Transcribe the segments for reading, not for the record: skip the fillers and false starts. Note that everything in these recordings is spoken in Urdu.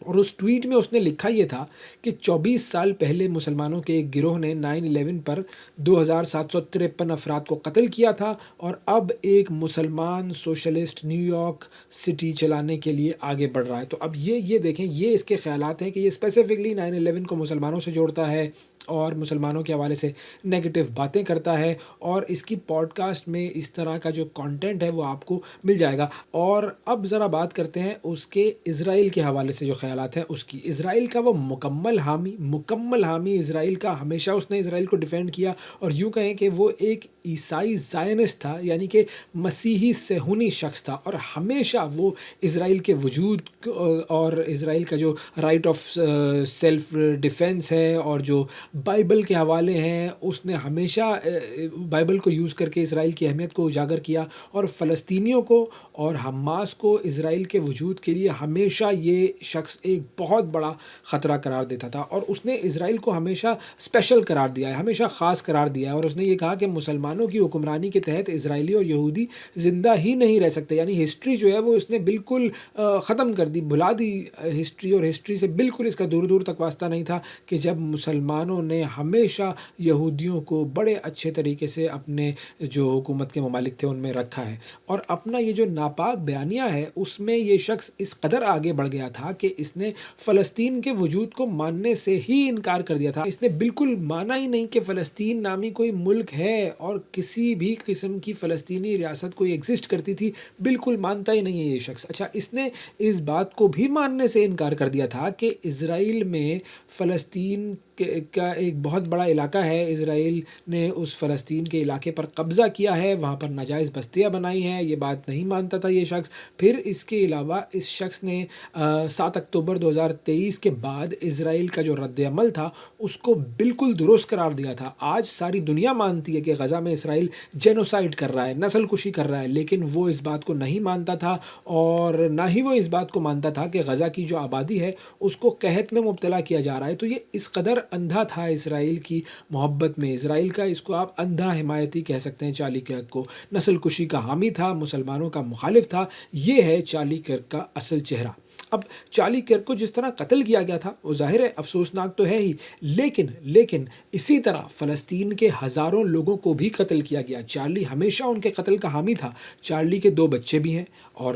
اور اس ٹویٹ میں اس نے لکھا یہ تھا کہ 24 سال پہلے مسلمانوں کے ایک گروہ نے 9/11 پر 2753 افراد کو قتل کیا تھا، اور اب ایک مسلمان سوشلسٹ نیو یارک سٹی چلانے کے لیے آگے بڑھ رہا ہے۔ تو اب یہ دیکھیں، یہ اس کے خیالات ہیں کہ یہ اسپیسیفکلی 9/11 کو مسلمانوں سے جوڑتا ہے اور مسلمانوں کے حوالے سے نیگیٹو باتیں کرتا ہے، اور اس کی پوڈ کاسٹ میں اس طرح کا جو کانٹینٹ ہے وہ آپ کو مل جائے گا۔ اور اب ذرا بات کرتے ہیں اس کے اسرائیل کے حوالے سے جو خیالات ہیں اس کی۔ اسرائیل کا وہ مکمل حامی اسرائیل کا، ہمیشہ اس نے اسرائیل کو ڈیفینڈ کیا، اور یوں کہیں کہ وہ ایک عیسائی زائنسٹ تھا، یعنی کہ مسیحی صہیونی شخص تھا، اور ہمیشہ وہ اسرائیل کے وجود اور اسرائیل کا جو رائٹ آف سیلف ڈیفینس ہے اور جو بائبل کے حوالے ہیں، اس نے ہمیشہ بائبل کو یوز کر کے اسرائیل کی اہمیت کو اجاگر کیا، اور فلسطینیوں کو اور حماس کو اسرائیل کے وجود کے لیے ہمیشہ یہ شخص ایک بہت بڑا خطرہ قرار دیتا تھا، اور اس نے اسرائیل کو ہمیشہ اسپیشل قرار دیا ہے، ہمیشہ خاص قرار دیا ہے، اور اس نے یہ کہا کہ مسلمانوں کی حکمرانی کے تحت اسرائیلی اور یہودی زندہ ہی نہیں رہ سکتے، یعنی ہسٹری جو ہے وہ اس نے بالکل ختم کر دی، بھلا دی ہسٹری، اور ہسٹری سے بالکل اس کا دور دور تک واسطہ نہیں تھا کہ جب مسلمانوں نے ہمیشہ یہودیوں کو بڑے اچھے طریقے سے اپنے جو حکومت کے ممالک تھے ان میں رکھا ہے۔ اور اپنا یہ جو ناپاک بیانیہ ہے اس میں یہ شخص اس قدر آگے بڑھ گیا تھا کہ اس نے فلسطین کے وجود کو ماننے سے ہی انکار کر دیا تھا، اس نے بالکل مانا ہی نہیں کہ فلسطین نامی کوئی ملک ہے اور کسی بھی قسم کی فلسطینی ریاست کوئی ایگزسٹ کرتی تھی، بالکل مانتا ہی نہیں ہے یہ شخص۔ اچھا، اس نے اس بات کو بھی ماننے سے انکار کر دیا تھا کہ اسرائیل میں فلسطین کا ایک بہت بڑا علاقہ ہے، اسرائیل نے اس فلسطین کے علاقے پر قبضہ کیا ہے، وہاں پر ناجائز بستیاں بنائی ہیں، یہ بات نہیں مانتا تھا یہ شخص۔ پھر اس کے علاوہ اس شخص نے 7 اکتوبر 2023 کے بعد اسرائیل کا جو رد عمل تھا اس کو بالکل درست قرار دیا تھا۔ آج ساری دنیا مانتی ہے کہ غزہ میں اسرائیل جینوسائیڈ کر رہا ہے، نسل کشی کر رہا ہے، لیکن وہ اس بات کو نہیں مانتا تھا، اور نہ ہی وہ اس بات کو مانتا تھا کہ غزہ کی جو آبادی ہے اس کو قحط میں مبتلا کیا جا رہا ہے۔ تو یہ اس قدر اندھا تھا اسرائیل کی محبت میں، اسرائیل کا اس کو آپ اندھا حمایتی کہہ سکتے ہیں، چارلی کرک کو نسل کشی کا حامی تھا، مسلمانوں کا مخالف تھا۔ یہ ہے چارلی کرک کا اصل چہرہ۔ اب چارلی کرک کو جس طرح قتل کیا گیا تھا وہ ظاہر ہے افسوسناک تو ہے ہی، لیکن اسی طرح فلسطین کے ہزاروں لوگوں کو بھی قتل کیا گیا۔ چارلی ہمیشہ ان کے قتل کا حامی تھا۔ چارلی کے 2 بچے بھی ہیں، اور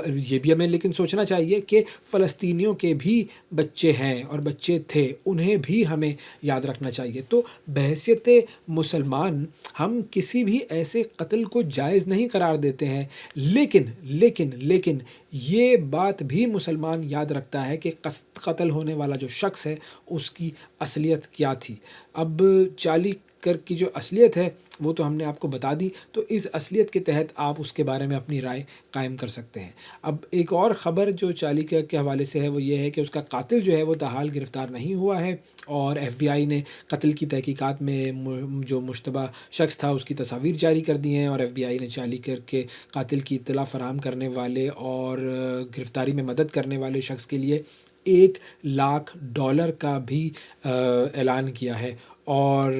یہ بھی ہمیں لیکن سوچنا چاہیے کہ فلسطینیوں کے بھی بچے ہیں اور بچے تھے، انہیں بھی ہمیں یاد رکھنا چاہیے۔ تو بحیثیت مسلمان ہم کسی بھی ایسے قتل کو جائز نہیں قرار دیتے ہیں، لیکن یہ بات بھی مسلمان یاد رکھتا ہے کہ قتل ہونے والا جو شخص ہے اس کی اصلیت کیا تھی۔ اب چارلی کرک کی جو اصلیت ہے وہ تو ہم نے آپ کو بتا دی، تو اس اصلیت کے تحت آپ اس کے بارے میں اپنی رائے قائم کر سکتے ہیں۔ اب ایک اور خبر جو چارلی کرک کے حوالے سے ہے وہ یہ ہے کہ اس کا قاتل جو ہے وہ تاحال گرفتار نہیں ہوا ہے، اور ایف بی آئی نے قتل کی تحقیقات میں جو مشتبہ شخص تھا اس کی تصاویر جاری کر دی ہیں، اور ایف بی آئی نے چارلی کرک کے قاتل کی اطلاع فراہم کرنے والے اور گرفتاری میں مدد کرنے والے شخص کے لیے $1,00,000 کا بھی اعلان کیا ہے۔ اور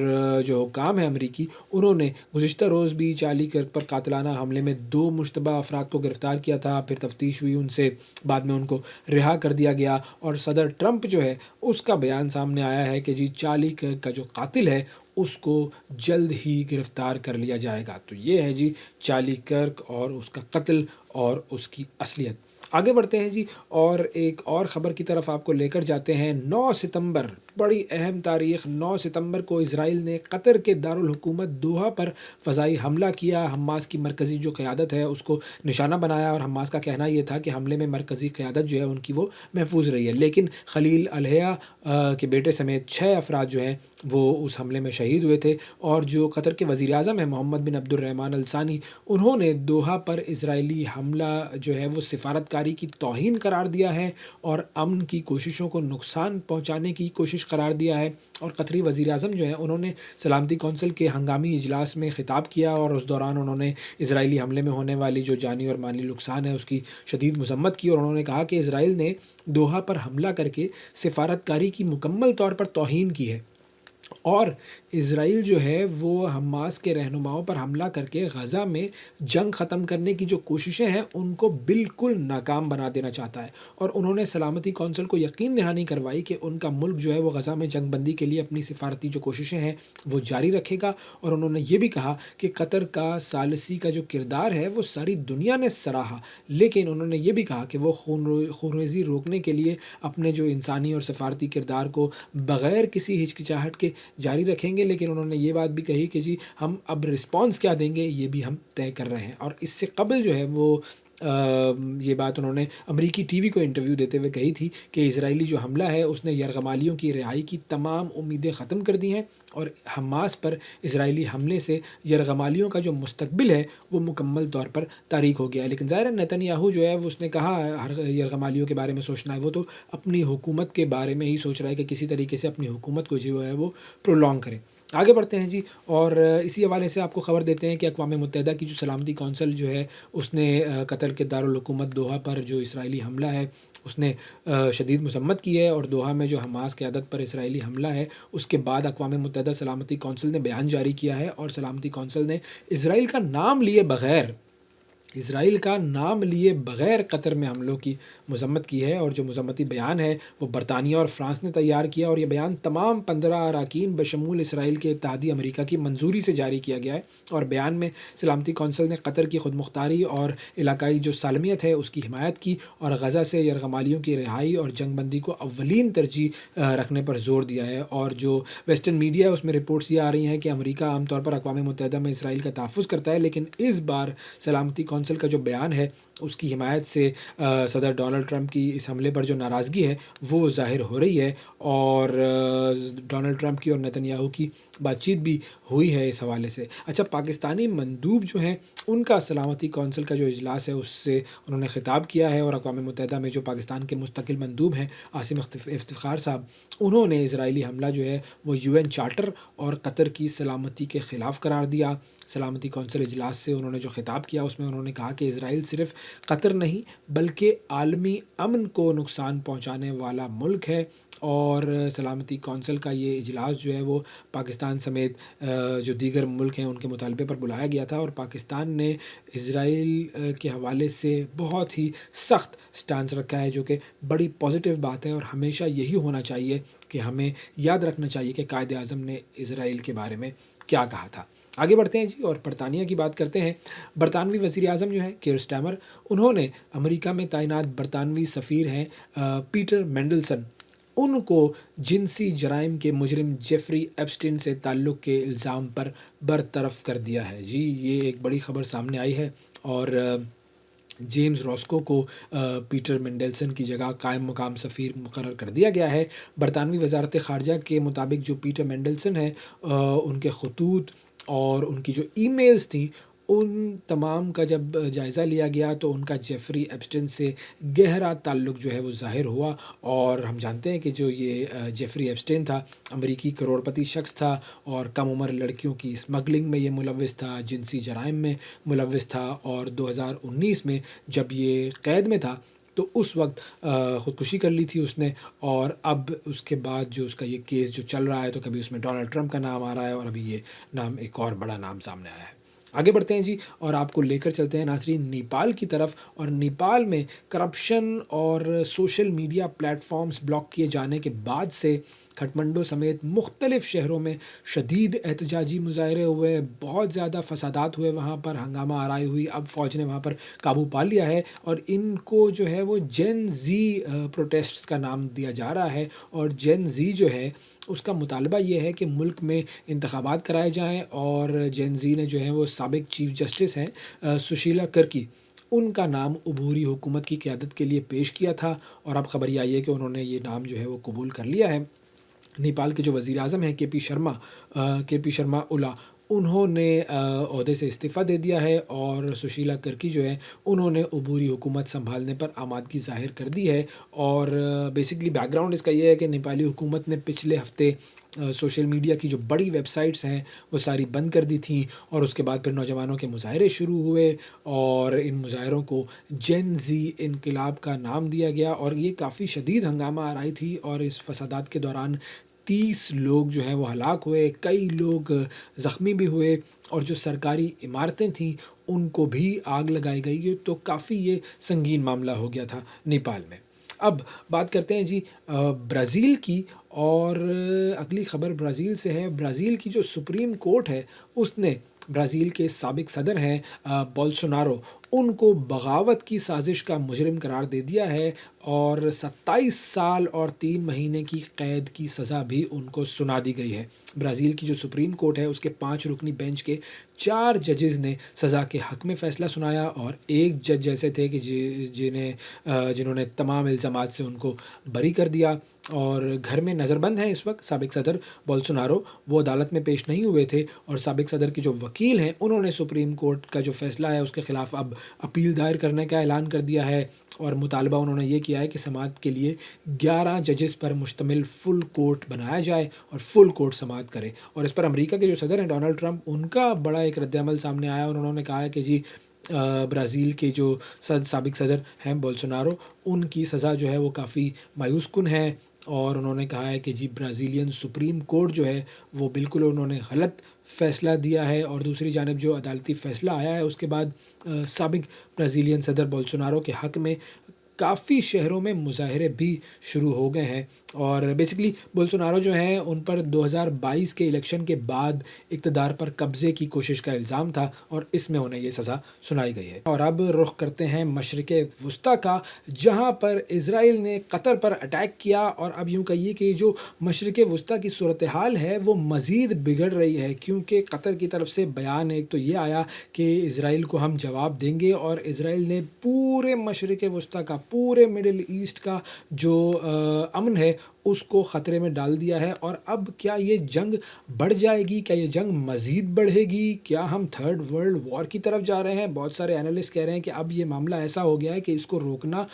جو حکام ہیں امریکی، انہوں نے گزشتہ روز بھی چارلی کرک پر قاتلانہ حملے میں 2 مشتبہ افراد کو گرفتار کیا تھا، پھر تفتیش ہوئی ان سے، بعد میں ان کو رہا کر دیا گیا، اور صدر ٹرمپ جو ہے اس کا بیان سامنے آیا ہے کہ جی چارلی کرک کا جو قاتل ہے اس کو جلد ہی گرفتار کر لیا جائے گا۔ تو یہ ہے جی چارلی کرک اور اس کا قتل اور اس کی اصلیت۔ آگے بڑھتے ہیں جی، اور ایک اور خبر کی طرف آپ کو لے کر جاتے ہیں۔ 9 ستمبر، بڑی اہم تاریخ، 9 ستمبر کو اسرائیل نے قطر کے دارالحکومت دوحہ پر فضائی حملہ کیا۔ حماس کی مرکزی جو قیادت ہے اس کو نشانہ بنایا، اور حماس کا کہنا یہ تھا کہ حملے میں مرکزی قیادت جو ہے ان کی وہ محفوظ رہی ہے، لیکن خلیل الحیہ کے بیٹے سمیت 6 افراد جو ہیں وہ اس حملے میں شہید ہوئے تھے۔ اور جو قطر کے وزیر اعظم ہیں محمد بن عبد الرحمن الثانی، انہوں نے دوحہ پر اسرائیلی حملہ جو ہے وہ سفارتکاری کی توہین قرار دیا ہے اور امن کی کوششوں کو نقصان پہنچانے کی کوشش قرار دیا ہے۔ اور قطری وزیر اعظم جو ہیں انہوں نے سلامتی کونسل کے ہنگامی اجلاس میں خطاب کیا، اور اس دوران انہوں نے اسرائیلی حملے میں ہونے والی جو جانی اور مالی نقصان ہے اس کی شدید مذمت کی، اور انہوں نے کہا کہ اسرائیل نے دوحہ پر حملہ کر کے سفارتکاری کی مکمل طور پر توہین کی ہے، اور اسرائیل جو ہے وہ حماس کے رہنماؤں پر حملہ کر کے غزہ میں جنگ ختم کرنے کی جو کوششیں ہیں ان کو بالکل ناکام بنا دینا چاہتا ہے، اور انہوں نے سلامتی کونسل کو یقین دہانی کروائی کہ ان کا ملک جو ہے وہ غزہ میں جنگ بندی کے لیے اپنی سفارتی جو کوششیں ہیں وہ جاری رکھے گا، اور انہوں نے یہ بھی کہا کہ قطر کا ثالثی کا جو کردار ہے وہ ساری دنیا نے سراہا، لیکن انہوں نے یہ بھی کہا کہ وہ خونریزی روکنے کے لیے اپنے جو انسانی اور سفارتی کردار کو بغیر کسی ہچکچاہٹ کے جاری رکھیں گے، لیکن انہوں نے یہ بات بھی کہی کہ جی ہم اب رسپانس کیا دیں گے یہ بھی ہم طے کر رہے ہیں۔ اور اس سے قبل جو ہے وہ یہ بات انہوں نے امریکی ٹی وی کو انٹرویو دیتے ہوئے کہی تھی کہ اسرائیلی جو حملہ ہے اس نے یرغمالیوں کی رہائی کی تمام امیدیں ختم کر دی ہیں، اور حماس پر اسرائیلی حملے سے یرغمالیوں کا جو مستقبل ہے وہ مکمل طور پر تاریک ہو گیا ہے۔ لیکن ظاہر نتن یاہو جو ہے وہ اس نے کہا ہر یرغمالیوں کے بارے میں سوچنا ہے، وہ تو اپنی حکومت کے بارے میں ہی سوچ رہا ہے کہ کسی طریقے سے اپنی حکومت کو جو ہے وہ پرولونگ کرے۔ آگے بڑھتے ہیں جی، اور اسی حوالے سے آپ کو خبر دیتے ہیں کہ اقوام متحدہ کی جو سلامتی کونسل جو ہے اس نے قطر کے دارالحکومت دوحہ پر جو اسرائیلی حملہ ہے اس نے شدید مذمت کی ہے، اور دوحہ میں جو حماس قیادت پر اسرائیلی حملہ ہے اس کے بعد اقوام متحدہ سلامتی کونسل نے بیان جاری کیا ہے، اور سلامتی کونسل نے اسرائیل کا نام لیے بغیر قطر میں حملوں کی مذمت کی ہے، اور جو مذمتی بیان ہے وہ برطانیہ اور فرانس نے تیار کیا، اور یہ بیان تمام 15 اراکین بشمول اسرائیل کے اتحادی امریکہ کی منظوری سے جاری کیا گیا ہے، اور بیان میں سلامتی کونسل نے قطر کی خود مختاری اور علاقائی جو سالمیت ہے اس کی حمایت کی، اور غزہ سے یرغمالیوں کی رہائی اور جنگ بندی کو اولین ترجیح رکھنے پر زور دیا ہے۔ اور جو ویسٹرن میڈیا ہے اس میں رپورٹس یہ آ رہی ہیں کہ امریکہ عام طور پر اقوام متحدہ میں اسرائیل کا تحفظ کرتا ہے، لیکن اس بار سلامتی کونسل کا جو بیان ہے اس کی حمایت سے صدر ڈونلڈ ٹرمپ کی اس حملے پر جو ناراضگی ہے وہ ظاہر ہو رہی ہے، اور ڈونلڈ ٹرمپ کی اور نتن یاہو کی بات چیت بھی ہوئی ہے اس حوالے سے۔ اچھا، پاکستانی مندوب جو ہیں ان کا سلامتی کونسل کا جو اجلاس ہے اس سے انہوں نے خطاب کیا ہے، اور اقوام متحدہ میں جو پاکستان کے مستقل مندوب ہیں عاصم افتخار صاحب، انہوں نے اسرائیلی حملہ جو ہے وہ UN چارٹر اور قطر کی سلامتی کے خلاف قرار دیا۔ سلامتی کونسل اجلاس سے انہوں نے جو خطاب کیا اس میں انہوں نے کہا کہ اسرائیل صرف قطر نہیں بلکہ عالمی امن کو نقصان پہنچانے والا ملک ہے، اور سلامتی کونسل کا یہ اجلاس جو ہے وہ پاکستان سمیت جو دیگر ملک ہیں ان کے مطالبے پر بلایا گیا تھا، اور پاکستان نے اسرائیل کے حوالے سے بہت ہی سخت سٹانس رکھا ہے، جو کہ بڑی پازیٹیو بات ہے، اور ہمیشہ یہی ہونا چاہیے کہ ہمیں یاد رکھنا چاہیے کہ قائد اعظم نے اسرائیل کے بارے میں کیا کہا تھا۔ آگے بڑھتے ہیں جی، اور برطانیہ کی بات کرتے ہیں۔ برطانوی وزیر اعظم جو ہیں کیئر اسٹارمر، انہوں نے امریکہ میں تعینات برطانوی سفیر ہیں پیٹر مینڈلسن، ان کو جنسی جرائم کے مجرم جیفری ایپسٹین سے تعلق کے الزام پر برطرف کر دیا ہے۔ جی یہ ایک بڑی خبر سامنے آئی ہے، اور جیمز راسکو کو پیٹر مینڈلسن کی جگہ قائم مقام سفیر مقرر کر دیا گیا ہے۔ برطانوی وزارت خارجہ کے مطابق جو پیٹر مینڈلسن ہے ان کے خطوط اور ان کی جو ای میلز تھیں ان تمام کا جب جائزہ لیا گیا تو ان کا جیفری ایپسٹین سے گہرا تعلق جو ہے وہ ظاہر ہوا، اور ہم جانتے ہیں کہ جو یہ جیفری ایپسٹین تھا امریکی کروڑپتی شخص تھا، اور کم عمر لڑکیوں کی اسمگلنگ میں یہ ملوث تھا، جنسی جرائم میں ملوث تھا، اور 2019 میں جب یہ قید میں تھا تو اس وقت خودکشی کر لی تھی اس نے، اور اب اس کے بعد جو اس کا یہ کیس جو چل رہا ہے تو کبھی اس میں ڈونلڈ ٹرمپ کا نام آ رہا ہے، اور ابھی یہ نام ایک اور بڑا نام سامنے آیا ہے۔ آگے بڑھتے ہیں جی، اور آپ کو لے کر چلتے ہیں ناظرین نیپال کی طرف، اور نیپال میں کرپشن اور social media platforms block کیے جانے کے بعد سے کھٹمنڈو سمیت مختلف شہروں میں شدید احتجاجی مظاہرے ہوئے، بہت زیادہ فسادات ہوئے، وہاں پر ہنگامہ آرائی ہوئی، اب فوج نے وہاں پر قابو پا لیا ہے، اور ان کو جو ہے وہ جین زی پروٹیسٹس کا نام دیا جا رہا ہے، اور جین زی جو ہے اس کا مطالبہ یہ ہے کہ ملک میں انتخابات کرائے جائیں، اور جین زی نے جو ہے وہ سابق چیف جسٹس ہیں سشیلا کرکی، ان کا نام عبوری حکومت کی قیادت کے لیے پیش کیا تھا، اور اب خبر یہ آئی ہے کہ انہوں نے یہ نام جو ہے وہ قبول کر لیا ہے۔ نیپال کے جو وزیر اعظم ہیں کے پی شرما اولا، انہوں نے عہدے سے استعفیٰ دے دیا ہے، اور سشیلا کرکی جو ہے انہوں نے عبوری حکومت سنبھالنے پر آمادگی ظاہر کر دی ہے، اور بیسکلی بیک گراؤنڈ اس کا یہ ہے کہ نیپالی حکومت نے پچھلے ہفتے سوشل میڈیا کی جو بڑی ویب سائٹس ہیں وہ ساری بند کر دی تھیں، اور اس کے بعد پھر نوجوانوں کے مظاہرے شروع ہوئے، اور ان مظاہروں کو جین زی انقلاب کا نام دیا گیا، اور یہ کافی شدید ہنگامہ آرائی تھی، اور اس فسادات کے دوران 30 لوگ جو ہیں وہ ہلاک ہوئے، کئی لوگ زخمی بھی ہوئے، اور جو سرکاری عمارتیں تھیں ان کو بھی آگ لگائی گئی، تو کافی یہ سنگین معاملہ ہو گیا تھا نیپال میں۔ اب بات کرتے ہیں جی برازیل کی، اور اگلی خبر برازیل سے ہے۔ برازیل کی جو سپریم کورٹ ہے اس نے برازیل کے سابق صدر ہیں بولسونارو، ان کو بغاوت کی سازش کا مجرم قرار دے دیا ہے، اور 27 سال اور 3 مہینے کی قید کی سزا بھی ان کو سنا دی گئی ہے۔ برازیل کی جو سپریم کورٹ ہے اس کے 5 رکنی بینچ کے 4 ججز نے سزا کے حق میں فیصلہ سنایا، اور ایک جج ایسے تھے کہ جنہوں نے تمام الزامات سے ان کو بری کر دیا، اور گھر میں نظر بند ہیں اس وقت سابق صدر بولسونارو، وہ عدالت میں پیش نہیں ہوئے تھے، اور سابق صدر کے جو وکیل ہیں انہوں نے سپریم کورٹ کا جو فیصلہ ہے اس کے خلاف اب اپیل دائر کرنے کا اعلان کر دیا ہے، اور مطالبہ انہوں نے یہ کیا ہے کہ سماعت کے لیے 11 ججز پر مشتمل فل کورٹ بنایا جائے اور فل کورٹ سماعت کرے۔ اور اس پر امریکہ کے جو صدر ہیں ڈونلڈ ٹرمپ، ان کا بڑا ایک رد عمل سامنے آیا، اور انہوں نے کہا ہے کہ جی برازیل کے جو سابق صدر ہیں بولسونارو، ان کی سزا جو ہے وہ کافی مایوس کن ہے، اور انہوں نے کہا ہے کہ جی برازیلین سپریم کورٹ جو ہے وہ بالکل انہوں نے غلط فیصلہ دیا ہے، اور دوسری جانب جو عدالتی فیصلہ آیا ہے اس کے بعد سابق برازیلین صدر بولسونارو کے حق میں کافی شہروں میں مظاہرے بھی شروع ہو گئے ہیں، اور بیسکلی بولسونارو جو ہیں ان پر 2022 کے الیکشن کے بعد اقتدار پر قبضے کی کوشش کا الزام تھا، اور اس میں انہیں یہ سزا سنائی گئی ہے۔ اور اب رخ کرتے ہیں مشرق وسطیٰ کا، جہاں پر اسرائیل نے قطر پر اٹیک کیا، اور اب یوں کہیے کہ جو مشرق وسطیٰ کی صورتحال ہے وہ مزید بگڑ رہی ہے، کیونکہ قطر کی طرف سے بیان ایک تو یہ آیا کہ اسرائیل کو ہم جواب دیں گے، اور اسرائیل نے پورے مشرق وسطیٰ کا، پورے مڈل ایسٹ کا جو امن ہے اس کو خطرے میں ڈال دیا ہے۔ اور اب کیا یہ جنگ بڑھ جائے گی؟ کیا یہ جنگ مزید بڑھے گی؟ کیا ہم تھرڈ ورلڈ وار کی طرف جا رہے ہیں؟ بہت سارے اینالسٹ کہہ رہے ہیں کہ اب یہ معاملہ ایسا ہو گیا ہے کہ اس کو روکنا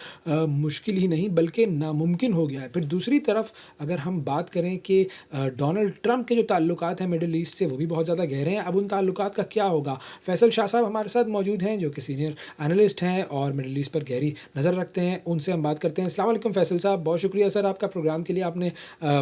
مشکل ہی نہیں بلکہ ناممکن ہو گیا ہے۔ پھر دوسری طرف اگر ہم بات کریں کہ ڈونلڈ ٹرمپ کے جو تعلقات ہیں مڈل ایسٹ سے وہ بھی بہت زیادہ گہرے ہیں، اب ان تعلقات کا کیا ہوگا؟ فیصل شاہ صاحب ہمارے ساتھ موجود ہیں جو کہ سینئر اینالسٹ ہیں اور مڈل ایسٹ پر گہری نظر رکھتے ہیں، ان سے ہم بات کرتے ہیں۔ السلام علیکم فیصل صاحب، بہت شکریہ سر آپ کا پروگرام کے لیے آپ نے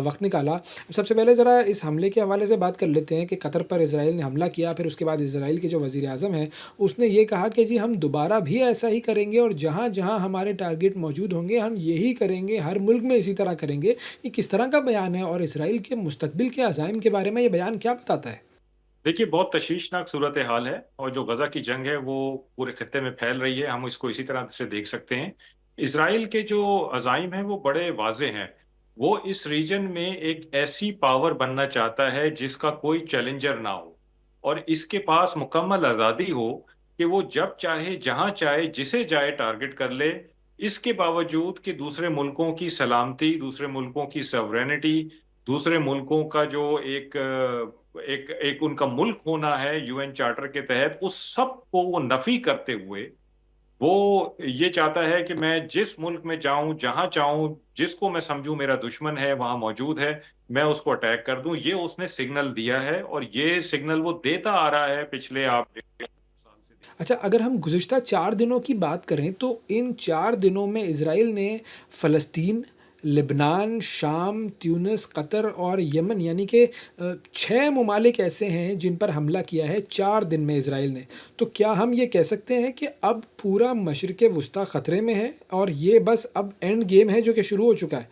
وقت نکالا۔ سب سے پہلے ذرا اس حملے کے حوالے سے بات کر لیتے ہیں کہ قطر پر اسرائیل نے حملہ کیا، پھر اس کے بعد اسرائیل کے جو وزیر اعظم ہیں اس نے یہ کہا کہ جی ہم دوبارہ بھی ایسا ہی کریں گے، اور جہاں جہاں ہمارے ٹارگٹ موجود ہوں گے ہم یہی کریں گے، ہر ملک میں اسی طرح کریں گے۔ یہ کس طرح کا بیان ہے، اور اسرائیل کے مستقبل کے عزائم کے بارے میں یہ بیان کیا بتاتا ہے؟ دیکھیے، بہت تشویشناک صورتحال ہے، اور جو غزہ کی جنگ ہے وہ پورے خطے میں پھیل رہی ہے، ہم اس کو اسی طرح سے دیکھ سکتے ہیں۔ اسرائیل کے جو عزائم ہیں وہ بڑے واضح ہیں، وہ اس ریجن میں ایک ایسی پاور بننا چاہتا ہے جس کا کوئی چیلنجر نہ ہو، اور اس کے پاس مکمل آزادی ہو کہ وہ جب چاہے جہاں چاہے جسے جائے ٹارگٹ کر لے، اس کے باوجود کہ دوسرے ملکوں کی سلامتی، دوسرے ملکوں کی سوورینٹی، دوسرے ملکوں کا جو ایک ان کا ملک ہونا ہے یو این چارٹر کے تحت، اس سب کو وہ نفی کرتے ہوئے وہ یہ چاہتا ہے کہ میں جس ملک میں جاؤں، جہاں چاہوں، جس کو میں سمجھوں میرا دشمن ہے وہاں موجود ہے، میں اس کو اٹیک کر دوں۔ یہ اس نے سگنل دیا ہے، اور یہ سگنل وہ دیتا آ رہا ہے پچھلے آپ 1.5 سال سے۔ اچھا، اگر ہم گزشتہ 4 دنوں کی بات کریں تو ان 4 دنوں میں اسرائیل نے فلسطین، لبنان، شام، تیونس، قطر اور یمن، یعنی کہ 6 ممالک ایسے ہیں جن پر حملہ کیا ہے 4 دن میں اسرائیل نے۔ تو کیا ہم یہ کہہ سکتے ہیں کہ اب پورا مشرق وسطیٰ خطرے میں ہے، اور یہ بس اب اینڈ گیم ہے جو کہ شروع ہو چکا ہے؟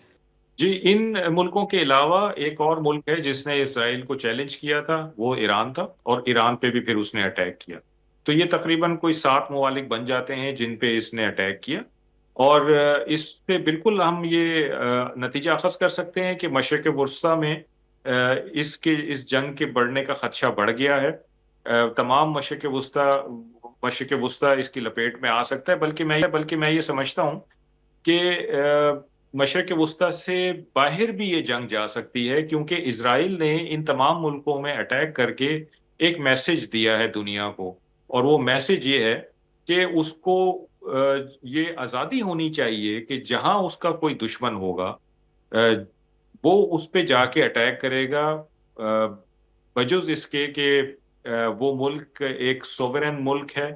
جی، ان ملکوں کے علاوہ ایک اور ملک ہے جس نے اسرائیل کو چیلنج کیا تھا، وہ ایران تھا، اور ایران پہ بھی پھر اس نے اٹیک کیا۔ تو یہ تقریباً کوئی 7 ممالک بن جاتے ہیں جن پہ اس نے اٹیک کیا، اور اس پہ بالکل ہم یہ نتیجہ اخذ کر سکتے ہیں کہ مشرق وسطیٰ میں اس جنگ کے بڑھنے کا خدشہ بڑھ گیا ہے۔ تمام مشرق وسطیٰ اس کی لپیٹ میں آ سکتا ہے، بلکہ میں یہ سمجھتا ہوں کہ مشرق وسطیٰ سے باہر بھی یہ جنگ جا سکتی ہے، کیونکہ اسرائیل نے ان تمام ملکوں میں اٹیک کر کے ایک میسج دیا ہے دنیا کو، اور وہ میسج یہ ہے کہ اس کو یہ آزادی ہونی چاہیے کہ جہاں اس کا کوئی دشمن ہوگا وہ اس پہ جا کے اٹیک کرے گا، بجز اس کے کہ وہ ملک ایک سوورن ملک ہے،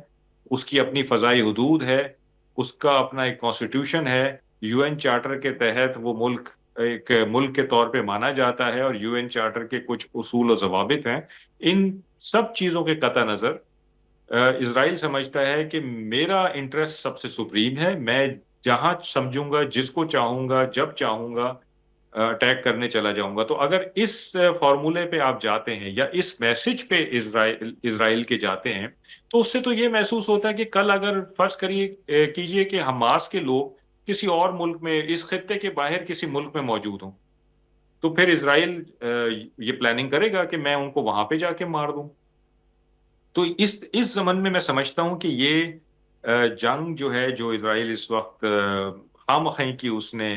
اس کی اپنی فضائی حدود ہے، اس کا اپنا ایک کانسٹیٹیوشن ہے، یو این چارٹر کے تحت وہ ملک ایک ملک کے طور پہ مانا جاتا ہے اور UN چارٹر کے کچھ اصول و ضوابط ہیں، ان سب چیزوں کے قطع نظر اسرائیل سمجھتا ہے کہ میرا انٹرسٹ سب سے سپریم ہے، میں جہاں سمجھوں گا، جس کو چاہوں گا، جب چاہوں گا اٹیک کرنے چلا جاؤں گا۔ تو اگر اس فارمولے پہ آپ جاتے ہیں یا اس میسج پہ اسرائیل کے جاتے ہیں، تو اس سے تو یہ محسوس ہوتا ہے کہ کل اگر فرض کیجئے کہ حماس کے لوگ کسی اور ملک میں، اس خطے کے باہر کسی ملک میں موجود ہوں، تو پھر اسرائیل یہ پلاننگ کرے گا کہ میں ان کو وہاں پہ جا کے مار دوں۔ تو اس زمن میں سمجھتا ہوں کہ یہ جنگ جو ہے، جو اسرائیل اس وقت خام مخہیں کی اس نے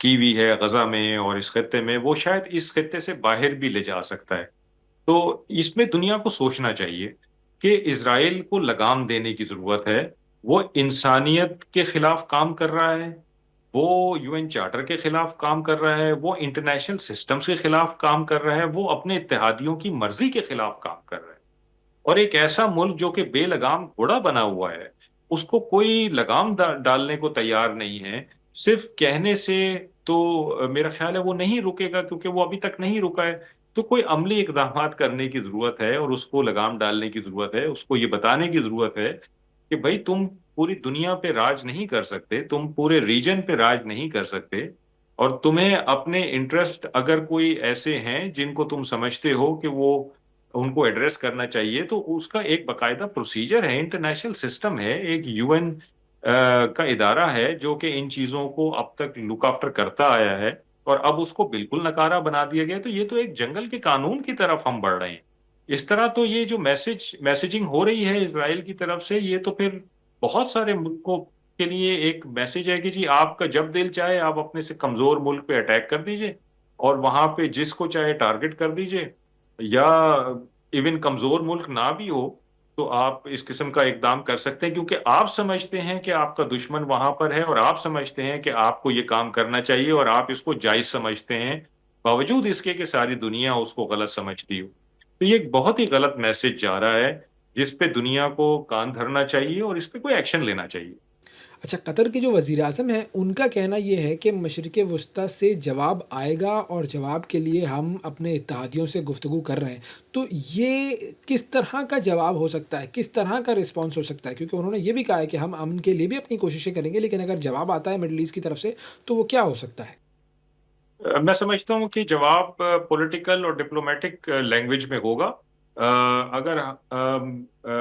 کی ہوئی ہے غزہ میں اور اس خطے میں، وہ شاید اس خطے سے باہر بھی لے جا سکتا ہے۔ تو اس میں دنیا کو سوچنا چاہیے کہ اسرائیل کو لگام دینے کی ضرورت ہے۔ وہ انسانیت کے خلاف کام کر رہا ہے، وہ UN چارٹر کے خلاف کام کر رہا ہے، وہ انٹرنیشنل سسٹمز کے خلاف کام کر رہا ہے، وہ اپنے اتحادیوں کی مرضی کے خلاف کام کر رہا ہے۔ اور ایک ایسا ملک جو کہ بے لگام گھوڑا بنا ہوا ہے، اس کو کوئی لگام ڈالنے کو تیار نہیں ہے، صرف کہنے سے تو میرا خیال ہے وہ نہیں رکے گا، کیونکہ وہ ابھی تک نہیں رکا ہے۔ تو کوئی عملی اقدامات کرنے کی ضرورت ہے اور اس کو لگام ڈالنے کی ضرورت ہے، اس کو یہ بتانے کی ضرورت ہے کہ بھائی تم پوری دنیا پہ راج نہیں کر سکتے، تم پورے ریجن پہ راج نہیں کر سکتے، اور تمہیں اپنے انٹرسٹ اگر کوئی ایسے ہیں جن کو تم سمجھتے ہو کہ وہ ان کو ایڈریس کرنا چاہیے، تو اس کا ایک باقاعدہ پروسیجر ہے، انٹرنیشنل سسٹم ہے، ایک UN کا ادارہ ہے جو کہ ان چیزوں کو اب تک لک آفٹر کرتا آیا ہے، اور اب اس کو بالکل نکارا بنا دیا گیا۔ تو یہ تو ایک جنگل کے قانون کی طرف ہم بڑھ رہے ہیں۔ اس طرح تو یہ جو میسجنگ ہو رہی ہے اسرائیل کی طرف سے، یہ تو پھر بہت سارے ملکوں کے لیے ایک میسج ہے کہ جی آپ کا جب دل چاہے آپ اپنے سے کمزور ملک پہ اٹیک کر دیجئے، اور وہاں پہ جس کو چاہے ٹارگٹ کر دیجئے، یا ایون کمزور ملک نہ بھی ہو تو آپ اس قسم کا اقدام کر سکتے ہیں، کیونکہ آپ سمجھتے ہیں کہ آپ کا دشمن وہاں پر ہے، اور آپ سمجھتے ہیں کہ آپ کو یہ کام کرنا چاہیے، اور آپ اس کو جائز سمجھتے ہیں، باوجود اس کے کہ ساری دنیا اس کو غلط سمجھتی ہو۔ تو یہ ایک بہت ہی غلط میسج جا رہا ہے، جس پہ دنیا کو کان دھرنا چاہیے اور اس پہ کوئی ایکشن لینا چاہیے۔ اچھا، قطر کے جو وزیر اعظم ہیں ان کا کہنا یہ ہے کہ مشرق وسطیٰ سے جواب آئے گا اور جواب کے لیے ہم اپنے اتحادیوں سے گفتگو کر رہے ہیں۔ تو یہ کس طرح کا جواب ہو سکتا ہے، کس طرح کا رسپانس ہو سکتا ہے؟ کیونکہ انہوں نے یہ بھی کہا ہے کہ ہم امن کے لیے بھی اپنی کوششیں کریں گے، لیکن اگر جواب آتا ہے مڈل ایسٹ کی طرف سے تو وہ کیا ہو سکتا ہے؟ میں سمجھتا ہوں کہ جواب پولیٹیکل اور ڈپلومیٹک لینگویج میں ہوگا۔ اگر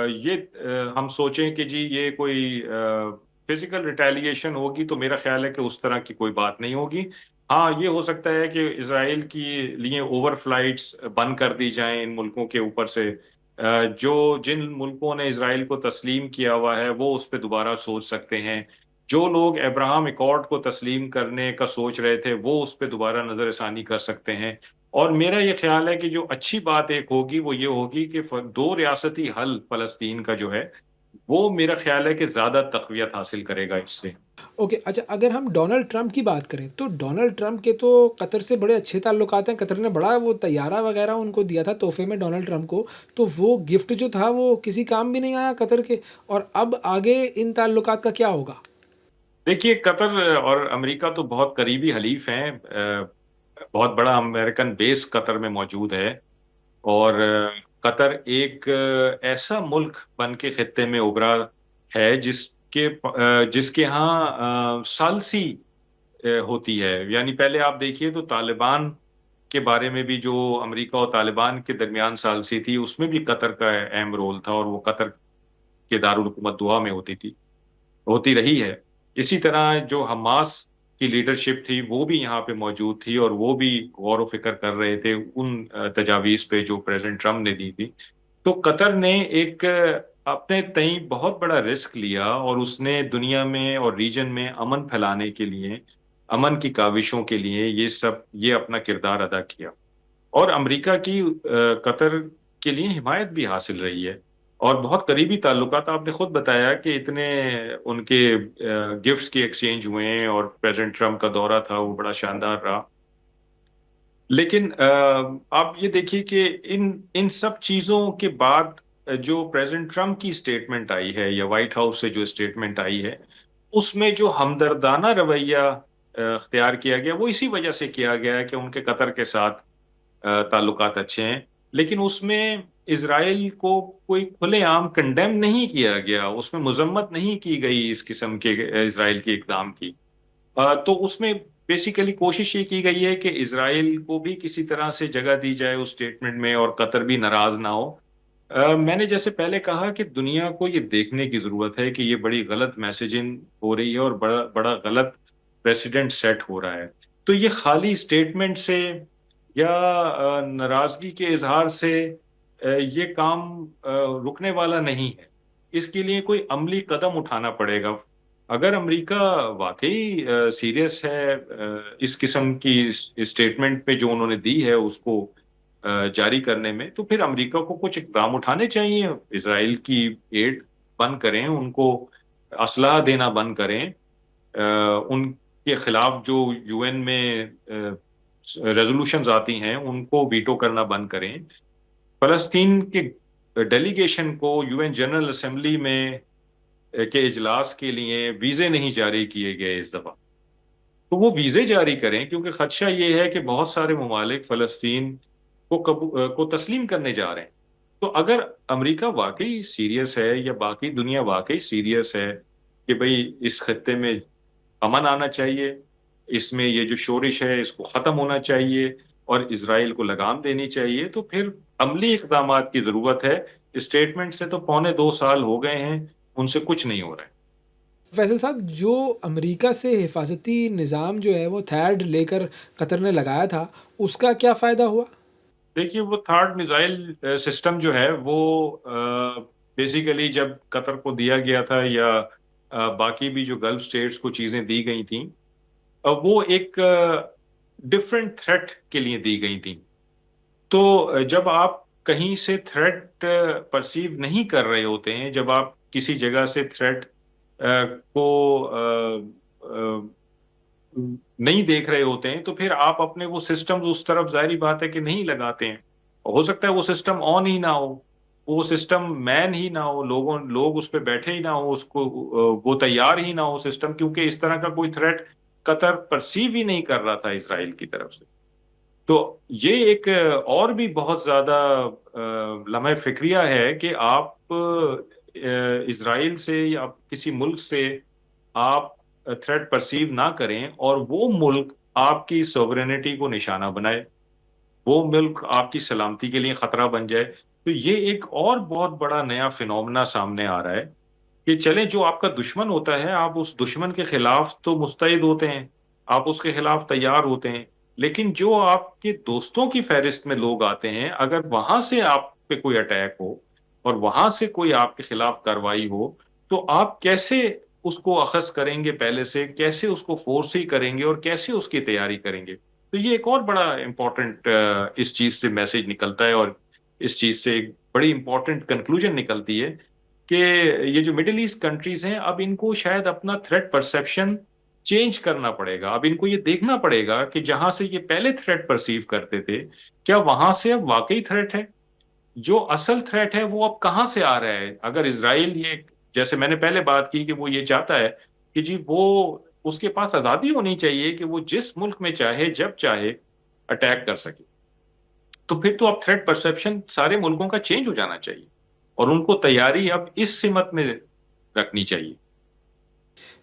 یہ ہم سوچیں کہ جی یہ کوئی فزیکل ریٹیلیشن ہوگی، تو میرا خیال ہے کہ اس طرح کی کوئی بات نہیں ہوگی۔ ہاں، یہ ہو سکتا ہے کہ اسرائیل کی لیے اوور فلائٹس بند کر دی جائیں ان ملکوں کے اوپر سے، جن ملکوں نے اسرائیل کو تسلیم کیا ہوا ہے وہ اس پہ دوبارہ سوچ سکتے ہیں، جو لوگ ابراہم ایکارڈ کو تسلیم کرنے کا سوچ رہے تھے وہ اس پہ دوبارہ نظر ثانی کر سکتے ہیں۔ اور میرا یہ خیال ہے کہ جو اچھی بات ایک ہوگی وہ یہ ہوگی کہ دو ریاستی حل فلسطین کا جو ہے، وہ میرا خیال ہے کہ زیادہ تقویت حاصل کرے گا اس سے۔ اوکے، اچھا، اگر ہم ڈونلڈ ٹرمپ کی بات کریں تو ڈونلڈ ٹرمپ کے تو قطر سے بڑے اچھے تعلقات ہیں، قطر نے بڑا وہ طیارہ وغیرہ ان کو دیا تھا تحفے میں ڈونلڈ ٹرمپ کو، تو وہ گفٹ جو تھا وہ کسی کام بھی نہیں آیا قطر کے، اور اب آگے ان تعلقات کا کیا ہوگا؟ دیکھیے، قطر اور امریکہ تو بہت قریبی حلیف ہیں، بہت بڑا امریکن بیس قطر میں موجود ہے، اور قطر ایک ایسا ملک بن کے خطے میں ابھرا ہے جس کے ہاں ثالثی ہوتی ہے۔ یعنی پہلے آپ دیکھیے تو طالبان کے بارے میں بھی جو امریکہ اور طالبان کے درمیان ثالثی تھی، اس میں بھی قطر کا اہم رول تھا، اور وہ قطر کے دارالحکومت دوحہ میں ہوتی رہی ہے۔ اسی طرح جو حماس کی لیڈرشپ تھی وہ بھی یہاں پہ موجود تھی، اور وہ بھی غور و فکر کر رہے تھے ان تجاویز پہ جو پریزیڈنٹ ٹرمپ نے دی تھی۔ تو قطر نے ایک اپنے تئیں بہت بڑا رسک لیا، اور اس نے دنیا میں اور ریجن میں امن پھیلانے کے لیے، امن کی کاوشوں کے لیے یہ اپنا کردار ادا کیا، اور امریکہ کی قطر کے لیے حمایت بھی حاصل رہی ہے، اور بہت قریبی تعلقات۔ آپ نے خود بتایا کہ اتنے ان کے گفٹس کی ایکسچینج ہوئے ہیں، اور پریزیڈنٹ ٹرمپ کا دورہ تھا وہ بڑا شاندار رہا۔ لیکن آپ یہ دیکھیے کہ ان سب چیزوں کے بعد جو پریزیڈنٹ ٹرمپ کی اسٹیٹمنٹ آئی ہے، یا وائٹ ہاؤس سے جو اسٹیٹمنٹ آئی ہے، اس میں جو ہمدردانہ رویہ اختیار کیا گیا وہ اسی وجہ سے کیا گیا ہے کہ ان کے قطر کے ساتھ تعلقات اچھے ہیں، لیکن اس میں اسرائیل کو کوئی کھلے عام کنڈیم نہیں کیا گیا، اس میں مذمت نہیں کی گئی اس قسم کے اسرائیل کے اقدام کی۔ تو اس میں بیسیکلی کوشش یہ کی گئی ہے کہ اسرائیل کو بھی کسی طرح سے جگہ دی جائے اس سٹیٹمنٹ میں اور قطر بھی ناراض نہ ہو۔ میں نے جیسے پہلے کہا کہ دنیا کو یہ دیکھنے کی ضرورت ہے کہ یہ بڑی غلط میسیجنگ ہو رہی ہے اور بڑا بڑا غلط پریسیڈنٹ سیٹ ہو رہا ہے۔ تو یہ خالی سٹیٹمنٹ سے یا ناراضگی کے اظہار سے یہ کام رکنے والا نہیں ہے، اس کے لیے کوئی عملی قدم اٹھانا پڑے گا۔ اگر امریکہ واقعی سیریس ہے اس قسم کی اسٹیٹمنٹ پہ جو انہوں نے دی ہے اس کو جاری کرنے میں، تو پھر امریکہ کو کچھ اقدام اٹھانے چاہیے، اسرائیل کی ایڈ بند کریں، ان کو اسلحہ دینا بند کریں، ان کے خلاف جو یو این میں ریزولوشنز آتی ہیں ان کو ویٹو کرنا بند کریں، فلسطین کے ڈیلیگیشن کو یو این جنرل اسمبلی میں کے اجلاس کے لیے ویزے نہیں جاری کیے گئے اس دفعہ، تو وہ ویزے جاری کریں، کیونکہ خدشہ یہ ہے کہ بہت سارے ممالک فلسطین کو تسلیم کرنے جا رہے ہیں۔ تو اگر امریکہ واقعی سیریس ہے یا باقی دنیا واقعی سیریس ہے کہ بھئی اس خطے میں امن آنا چاہیے، اس میں یہ جو شورش ہے اس کو ختم ہونا چاہیے اور اسرائیل کو لگام دینی چاہیے، تو پھر عملی اقدامات کی ضرورت ہے۔ اسٹیٹمنٹ سے تو 2.25 سال ہو گئے ہیں، ان سے کچھ نہیں ہو رہا ہے۔ فیصل صاحب، جو امریکہ سے حفاظتی نظام جو ہے وہ تھیڈ لے کر قطر نے لگایا تھا، اس کا کیا فائدہ ہوا؟ دیکھیے وہ تھرڈ میزائل سسٹم جو ہے وہ بیسیکلی جب قطر کو دیا گیا تھا یا باقی بھی جو گلف سٹیٹس کو چیزیں دی گئی تھیں، وہ ایک ڈفرینٹ تھریٹ کے لیے دی گئی تھیں۔ تو جب آپ کہیں سے تھریٹ پرسیو نہیں کر رہے ہوتے ہیں، جب آپ کسی جگہ سے تھریٹ کو نہیں دیکھ رہے ہوتے ہیں، تو پھر آپ اپنے وہ سسٹم اس طرف ظاہری بات ہے کہ نہیں لگاتے ہیں۔ ہو سکتا ہے وہ سسٹم آن ہی نہ ہو، وہ سسٹم مین ہی نہ ہو، لوگ اس پہ بیٹھے ہی نہ ہو، اس کو وہ تیار ہی نہ ہو سسٹم، کیونکہ اس طرح کا کوئی تھریٹ قطر پرسیو ہی نہیں کر رہا تھا اسرائیل کی طرف سے۔ تو یہ ایک اور بھی بہت زیادہ لمحہ فکریہ ہے کہ آپ اسرائیل سے یا کسی ملک سے آپ تھریٹ پرسیو نہ کریں اور وہ ملک آپ کی سوورینٹی کو نشانہ بنائے، وہ ملک آپ کی سلامتی کے لیے خطرہ بن جائے۔ تو یہ ایک اور بہت بڑا نیا فینومنا سامنے آ رہا ہے کہ چلیں جو آپ کا دشمن ہوتا ہے، آپ اس دشمن کے خلاف تو مستعد ہوتے ہیں، آپ اس کے خلاف تیار ہوتے ہیں، لیکن جو آپ کے دوستوں کی فہرست میں لوگ آتے ہیں، اگر وہاں سے آپ پہ کوئی اٹیک ہو اور وہاں سے کوئی آپ کے خلاف کارروائی ہو، تو آپ کیسے اس کو اخذ کریں گے، پہلے سے کیسے اس کو فورس ہی کریں گے اور کیسے اس کی تیاری کریں گے۔ تو یہ ایک اور بڑا امپورٹنٹ اس چیز سے میسج نکلتا ہے، اور اس چیز سے ایک بڑی امپورٹنٹ کنکلوژن نکلتی ہے کہ یہ جو مڈل ایسٹ کنٹریز ہیں، اب ان کو شاید اپنا تھریٹ پرسیپشن چینج کرنا پڑے گا۔ اب ان کو یہ دیکھنا پڑے گا کہ جہاں سے یہ پہلے تھریٹ پرسیو کرتے تھے، کیا وہاں سے اب واقعی تھریٹ ہے؟ جو اصل تھریٹ ہے وہ اب کہاں سے آ رہا ہے؟ اگر اسرائیل یہ، جیسے میں نے پہلے بات کی کہ وہ یہ چاہتا ہے کہ جی وہ اس کے پاس آزادی ہونی چاہیے کہ وہ جس ملک میں چاہے جب چاہے اٹیک کر سکے، تو پھر تو اب تھریٹ پرسیپشن سارے ملکوں کا چینج ہو جانا چاہیے اور ان کو تیاری اب اس سمت میں رکھنی چاہیے۔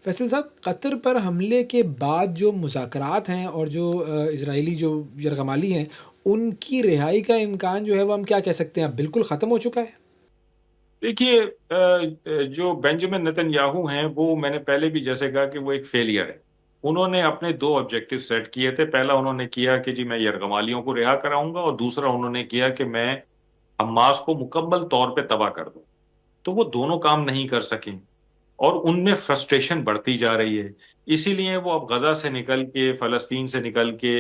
فیصل صاحب، قطر پر حملے کے بعد جو مذاکرات ہیں اور جو اسرائیلی جو یرغمالی ہیں، ان کی رہائی کا امکان جو ہے وہ ہم کیا کہہ سکتے ہیں، اب بالکل ختم ہو چکا ہے؟ دیکھیے جو بینجامن نیتن یاہو ہیں، وہ میں نے پہلے بھی جیسے کہا کہ وہ ایک فیلئر ہے۔ انہوں نے اپنے 2 آبجیکٹو سیٹ کیے تھے۔ پہلا انہوں نے کیا کہ جی میں یرغمالیوں کو رہا کراؤں گا، اور دوسرا انہوں نے کیا کہ میں حماس کو مکمل طور پہ تباہ کر دوں۔ تو وہ دونوں کام نہیں کر سکیں اور ان میں فرسٹریشن بڑھتی جا رہی ہے۔ اسی لیے وہ اب غزہ سے نکل کے، فلسطین سے نکل کے،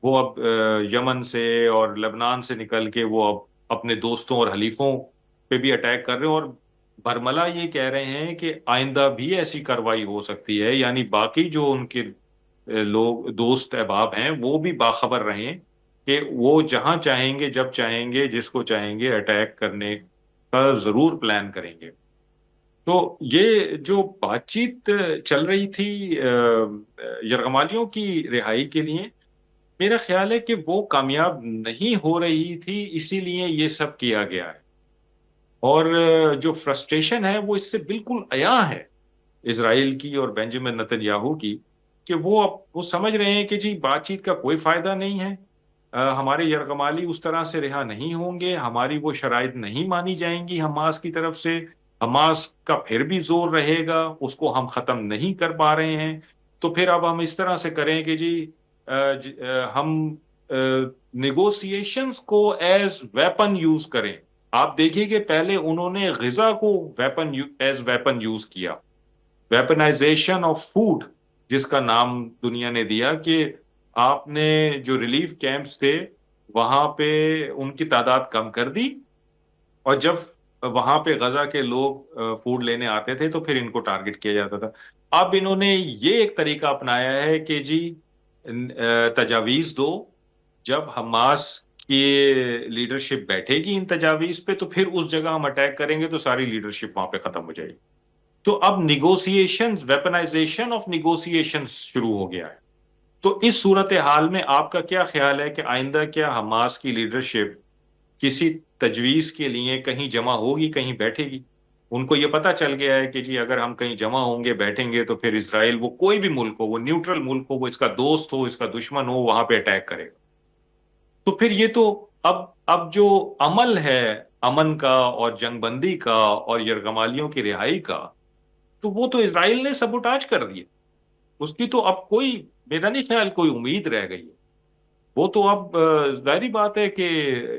وہ اب یمن سے اور لبنان سے نکل کے وہ اب اپنے دوستوں اور حلیفوں پہ بھی اٹیک کر رہے ہیں، اور برملا یہ کہہ رہے ہیں کہ آئندہ بھی ایسی کارروائی ہو سکتی ہے، یعنی باقی جو ان کے لوگ دوست احباب ہیں وہ بھی باخبر رہیں کہ وہ جہاں چاہیں گے، جب چاہیں گے، جس کو چاہیں گے اٹیک کرنے کا ضرور پلان کریں گے۔ تو یہ جو بات چیت چل رہی تھی یرغمالیوں کی رہائی کے لیے، میرا خیال ہے کہ وہ کامیاب نہیں ہو رہی تھی، اسی لیے یہ سب کیا گیا ہے۔ اور جو فرسٹریشن ہے وہ اس سے بالکل عیاں ہے، اسرائیل کی اور بینجامن نتن یاہو کی، کہ وہ سمجھ رہے ہیں کہ جی بات چیت کا کوئی فائدہ نہیں ہے، ہمارے یرغمالی اس طرح سے رہا نہیں ہوں گے، ہماری وہ شرائط نہیں مانی جائیں گی حماس کی طرف سے، حماس کا پھر بھی زور رہے گا، اس کو ہم ختم نہیں کر پا رہے ہیں، تو پھر اب ہم اس طرح سے کریں کہ جی ہم نیگوسیشنز کو ایز ویپن یوز کریں۔ آپ دیکھیے کہ پہلے انہوں نے غذا کو ایز ویپن یوز کیا، ویپنائزیشن آف فوڈ جس کا نام دنیا نے دیا، کہ آپ نے جو ریلیف کیمپس تھے وہاں پہ ان کی تعداد کم کر دی، اور جب وہاں پہ غزہ کے لوگ فوڈ لینے آتے تھے تو پھر ان کو ٹارگٹ کیا جاتا تھا۔ اب انہوں نے یہ ایک طریقہ اپنایا ہے کہ جی تجاویز دو، جب حماس کی لیڈرشپ بیٹھے گی ان تجاویز پہ تو پھر اس جگہ ہم اٹیک کریں گے تو ساری لیڈرشپ وہاں پہ ختم ہو جائے گی۔ تو اب نیگوسیشنز، ویپنائزیشن آف نیگوسیشنز شروع ہو گیا ہے۔ تو اس صورتحال میں آپ کا کیا خیال ہے کہ آئندہ کیا حماس کی لیڈرشپ کسی تجویز کے لیے کہیں جمع ہوگی، کہیں بیٹھے گی؟ ان کو یہ پتا چل گیا ہے کہ جی اگر ہم کہیں جمع ہوں گے، بیٹھیں گے، تو پھر اسرائیل، وہ کوئی بھی ملک ہو، وہ نیوٹرل ملک ہو، وہ اس کا دوست ہو، اس کا دشمن ہو، وہاں پہ اٹیک کرے گا۔ تو پھر یہ تو اب جو عمل ہے امن کا اور جنگ بندی کا اور یرغمالیوں کی رہائی کا، تو وہ تو اسرائیل نے سبوٹاج کر دیا، اس کی تو اب کوئی، میرا نہیں خیال کوئی امید رہ گئی ہے۔ وہ تو اب ظاہری بات ہے کہ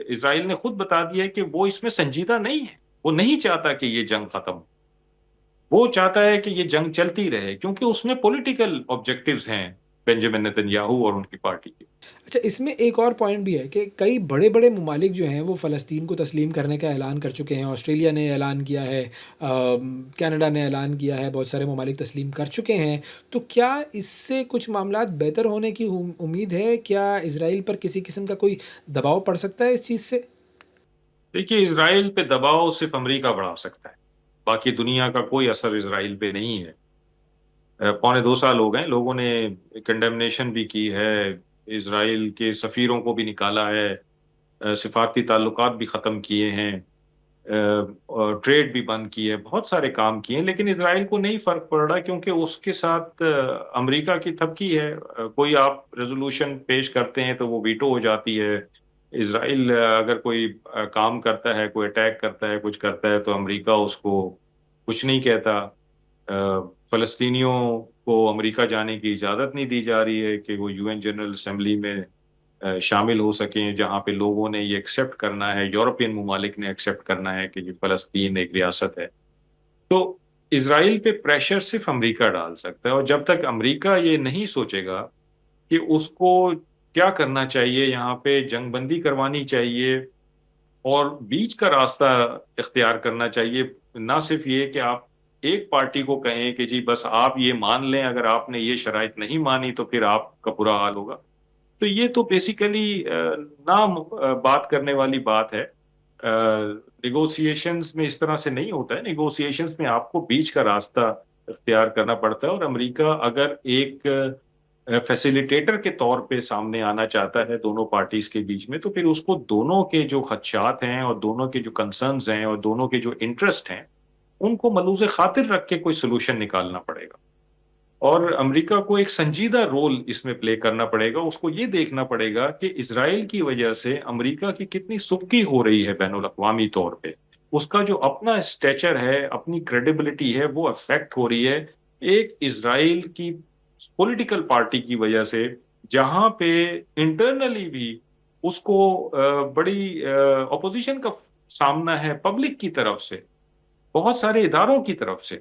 اسرائیل نے خود بتا دیا ہے کہ وہ اس میں سنجیدہ نہیں ہے، وہ نہیں چاہتا کہ یہ جنگ ختم ہو، وہ چاہتا ہے کہ یہ جنگ چلتی رہے، کیونکہ اس میں پولیٹیکل آبجیکٹیوز ہیں بینجامن نتن یاہو اور ان کی پارٹی کے۔ اچھا، اس میں ایک اور پوائنٹ بھی ہے کہ کئی بڑے بڑے ممالک جو ہیں وہ فلسطین کو تسلیم کرنے کا اعلان کر چکے ہیں۔ آسٹریلیا نے اعلان کیا ہے، کینیڈا نے اعلان کیا ہے، بہت سارے ممالک تسلیم کر چکے ہیں۔ تو کیا اس سے کچھ معاملات بہتر ہونے کی امید ہے؟ کیا اسرائیل پر کسی قسم کا کوئی دباؤ پڑ سکتا ہے اس چیز سے؟ دیکھیے، اسرائیل پہ دباؤ صرف امریکہ بڑھا سکتا ہے، باقی دنیا کا کوئی اثر اسرائیل پہ نہیں ہے۔ 2.25 سال ہو گئے، لوگوں نے کنڈیمنیشن بھی کی ہے، اسرائیل کے سفیروں کو بھی نکالا ہے، سفارتی تعلقات بھی ختم کیے ہیں، ٹریڈ بھی بند کی ہے، بہت سارے کام کیے ہیں، لیکن اسرائیل کو نہیں فرق پڑ رہا، کیونکہ اس کے ساتھ امریکہ کی تھپکی ہے۔ کوئی آپ ریزولوشن پیش کرتے ہیں تو وہ ویٹو ہو جاتی ہے۔ اسرائیل اگر کوئی کام کرتا ہے، کوئی اٹیک کرتا ہے، کچھ کرتا ہے، تو امریکہ اس کو کچھ نہیں کہتا۔ فلسطینیوں کو امریکہ جانے کی اجازت نہیں دی جا رہی ہے کہ وہ UN جنرل اسمبلی میں شامل ہو سکیں، جہاں پہ لوگوں نے یہ ایکسیپٹ کرنا ہے، یورپین ممالک نے ایکسیپٹ کرنا ہے کہ یہ فلسطین ایک ریاست ہے۔ تو اسرائیل پہ پریشر صرف امریکہ ڈال سکتا ہے، اور جب تک امریکہ یہ نہیں سوچے گا کہ اس کو کیا کرنا چاہیے، یہاں پہ جنگ بندی کروانی چاہیے اور بیچ کا راستہ اختیار کرنا چاہیے، نہ صرف یہ کہ آپ ایک پارٹی کو کہیں کہ جی بس آپ یہ مان لیں، اگر آپ نے یہ شرائط نہیں مانی تو پھر آپ کا برا حال ہوگا۔ تو یہ تو بیسیکلی نہ بات کرنے والی بات ہے۔ نیگوسیشنز میں اس طرح سے نہیں ہوتا ہے، نیگوسیشنز میں آپ کو بیچ کا راستہ اختیار کرنا پڑتا ہے، اور امریکہ اگر ایک فیسیلیٹیٹر کے طور پہ سامنے آنا چاہتا ہے دونوں پارٹیز کے بیچ میں، تو پھر اس کو دونوں کے جو خدشات ہیں اور دونوں کے جو کنسرنز ہیں اور دونوں کے جو انٹرسٹ ہیں، ان کو ملحوظ خاطر رکھ کے کوئی سلوشن نکالنا پڑے گا۔ اور امریکہ کو ایک سنجیدہ رول اس میں پلے کرنا پڑے گا، اس کو یہ دیکھنا پڑے گا کہ اسرائیل کی وجہ سے امریکہ کی کتنی سبکی ہو رہی ہے بین الاقوامی طور پہ، اس کا جو اپنا اسٹیچر ہے، اپنی کریڈیبلٹی ہے، وہ افیکٹ ہو رہی ہے ایک اسرائیل کی پولیٹیکل پارٹی کی وجہ سے، جہاں پہ انٹرنلی بھی اس کو بڑی اپوزیشن کا سامنا ہے، پبلک کی طرف سے، بہت سارے اداروں کی طرف سے۔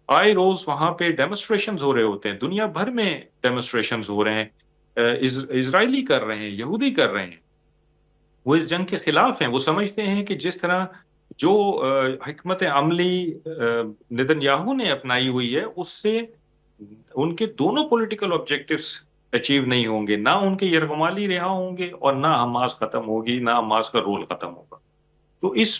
آئے روز وہاں پہ ڈیمونسٹریشنز ہو رہے ہوتے ہیں، دنیا بھر میں ڈیمونسٹریشنز ہو رہے ہیں، اسرائیلی کر رہے ہیں، یہودی کر رہے ہیں، وہ اس جنگ کے خلاف ہیں۔ وہ سمجھتے ہیں کہ جس طرح جو حکمت عملی نتن یاہو نے اپنائی ہوئی ہے، اس سے ان کے دونوں پولیٹیکل آبجیکٹیوز اچیو نہیں ہوں گے، نہ ان کے یرغمالی رہا ہوں گے اور نہ حماس ختم ہوگی، نہ حماس کا رول ختم ہوگا۔ تو اس